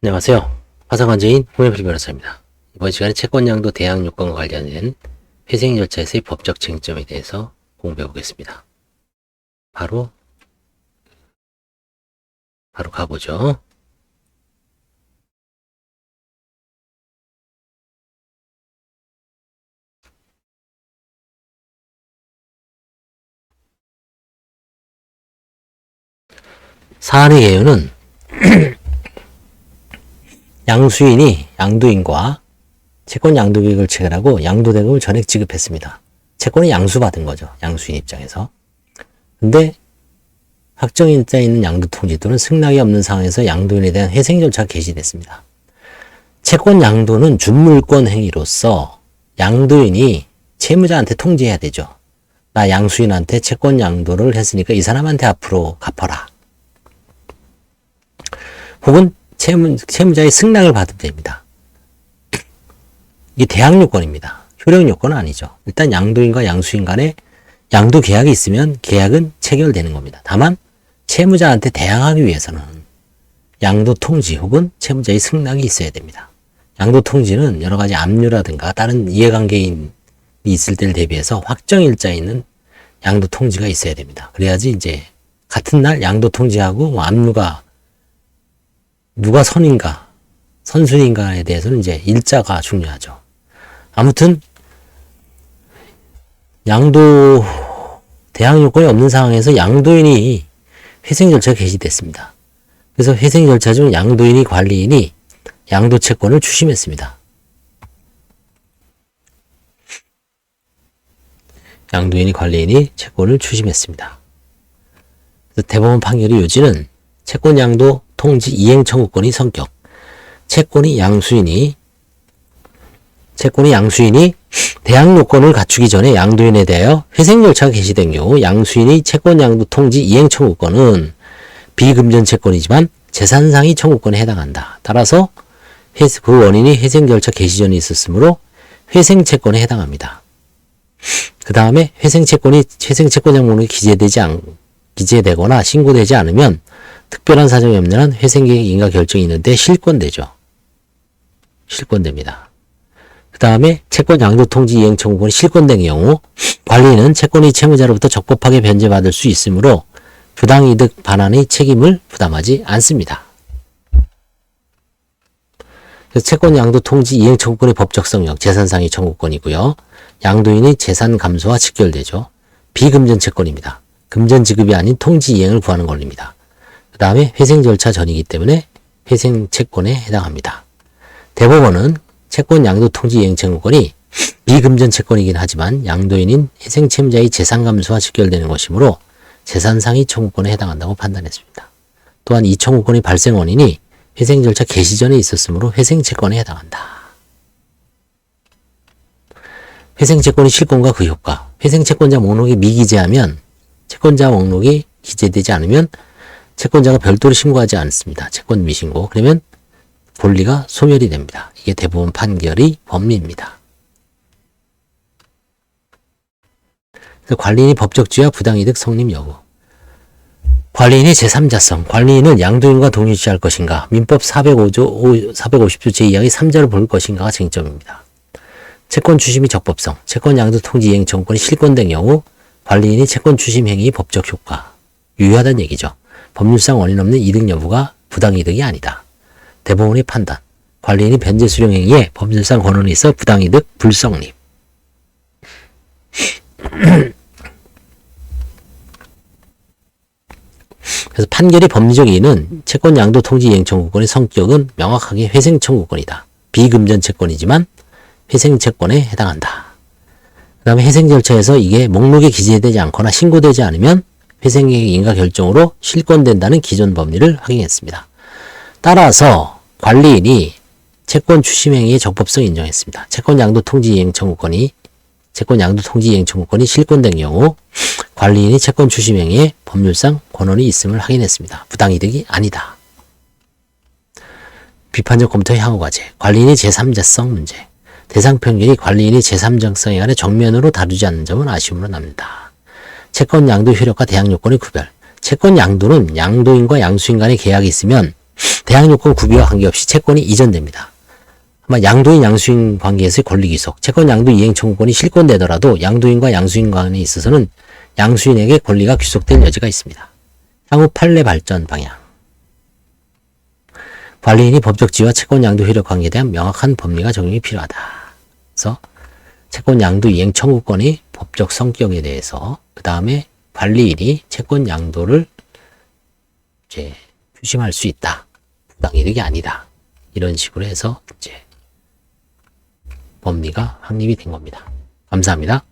안녕하세요. 화상환자인 홍현필 변호사입니다. 이번 시간에 채권양도 대항 요건과 관련된 회생 절차에서의 법적 쟁점에 대해서 공부해 보겠습니다. 바로 가보죠. 사안의 예유는 양수인이 양도인과 채권 양도계획을 체결하고 양도대금을 전액 지급했습니다. 채권이 양수받은 거죠. 양수인 입장에서. 근데 확정일자에 있는 양도통지 또는 승낙이 없는 상황에서 양도인에 대한 회생 절차가 개시됐습니다. 채권 양도는 준물권 행위로서 양도인이 채무자한테 통지해야 되죠. 나 양수인한테 채권 양도를 했으니까 이 사람한테 앞으로 갚아라. 혹은 채무자의 승낙을 받으면 됩니다. 이게 대항 요건입니다. 효력 요건은 아니죠. 일단 양도인과 양수인 간에 양도 계약이 있으면 계약은 체결되는 겁니다. 다만 채무자한테 대항하기 위해서는 양도 통지 혹은 채무자의 승낙이 있어야 됩니다. 양도 통지는 여러 가지 압류라든가 다른 이해관계인이 있을 때를 대비해서 확정일자에 있는 양도 통지가 있어야 됩니다. 그래야지 이제 같은 날 양도 통지하고 뭐 압류가 누가 선인가, 선순인가에 대해서는 이제 일자가 중요하죠. 아무튼 양도 대항 요건이 없는 상황에서 양도인이 회생 절차가 개시됐습니다. 그래서 회생 절차 중 양도인이 관리인이 양도 채권을 추심했습니다. 양도인이 관리인이 채권을 추심했습니다. 그래서 대법원 판결의 요지는 채권 양도 통지 이행 청구권의 성격. 채권이 양수인이 대항 요건을 갖추기 전에 양도인에 대하여 회생 절차가 개시된 경우 양수인의 채권 양도 통지 이행 청구권은 비금전 채권이지만 재산상의 청구권에 해당한다. 따라서 그 원인이 회생 절차 개시 전에 있었으므로 회생 채권에 해당합니다. 그 다음에 회생 채권장 목록에 기재되거나 신고되지 않으면 특별한 사정이 없는 한 회생계획 인가 결정이 있는데 실권되죠. 실권됩니다. 그 다음에 채권 양도 통지 이행 청구권이 실권된 경우 관리인은 채권의 채무자로부터 적법하게 변제받을 수 있으므로 부당이득 반환의 책임을 부담하지 않습니다. 그래서 채권 양도 통지 이행 청구권의 법적 성격, 재산상의 청구권이고요. 양도인의 재산 감소와 직결되죠. 비금전 채권입니다. 금전 지급이 아닌 통지 이행을 구하는 권리입니다. 그 다음에 회생 절차 전이기 때문에 회생 채권에 해당합니다. 대법원은 채권 양도 통지 이행 청구권이 비금전 채권이긴 하지만 양도인인 회생 채무자의 재산 감소와 직결되는 것이므로 재산상의 청구권에 해당한다고 판단했습니다. 또한 이 청구권의 발생 원인이 회생 절차 개시 전에 있었으므로 회생 채권에 해당한다. 회생 채권의 실권과 그 효과. 회생 채권자 목록이 미기재하면 채권자 목록이 기재되지 않으면 채권자가 별도로 신고하지 않습니다. 채권 미신고. 그러면 권리가 소멸이 됩니다. 이게 대법원 판결의 법리입니다. 관리인의 법적 지위와 부당이득 성립 여부. 관리인의 제3자성. 관리인은 양도인과 동일시할 것인가. 민법 450조 제2항의 3자를 볼 것인가가 쟁점입니다. 채권 추심의 적법성. 채권 양도 통지 이행 청구권이 실권된 경우 관리인이 채권 추심 행위의 법적 효과. 유효하다는 얘기죠. 법률상 원인 없는 이득 여부가 부당이득이 아니다. 대법원의 판단. 관리인이 변제 수령 행위에 법률상 권한이 있어 부당이득 불성립. 그래서 판결의 법리적 이의는 채권 양도 통지 이행 청구권의 성격은 명확하게 회생 청구권이다. 비금전 채권이지만 회생 채권에 해당한다. 그 다음에 회생 절차에서 이게 목록에 기재되지 않거나 신고되지 않으면 회생계획 인가 결정으로 실권된다는 기존 법리를 확인했습니다. 따라서 관리인이 채권 추심 행위의 적법성을 인정했습니다. 채권 양도 통지 이행 청구권이 실권된 경우 관리인이 채권 추심 행위에 법률상 권한이 있음을 확인했습니다. 부당이득이 아니다. 비판적 검토의 향후 과제. 관리인의 제3자성 문제. 대상 판결이 관리인의 제3자성에 관해 정면으로 다루지 않는 점은 아쉬움으로 남는다. 채권 양도 효력과 대항 요건의 구별. 채권 양도는 양도인과 양수인 간의 계약이 있으면 대항 요건 구비와 관계없이 채권이 이전됩니다. 아마 양도인 양수인 관계에서의 권리 귀속, 채권 양도 이행 청구권이 실권되더라도 양도인과 양수인 간에 있어서는 양수인에게 권리가 귀속될 여지가 있습니다. 향후 판례 발전 방향. 관리인이 법적 지위와 채권 양도 효력 관계에 대한 명확한 법리가 적용이 필요하다. 그래서 채권 양도 이행 청구권의 법적 성격에 대해서 그 다음에 관리인이 채권 양도를 이제 추심할 수 있다. 부당이득이 아니다. 이런 식으로 해서 이제 법리가 확립이 된 겁니다. 감사합니다.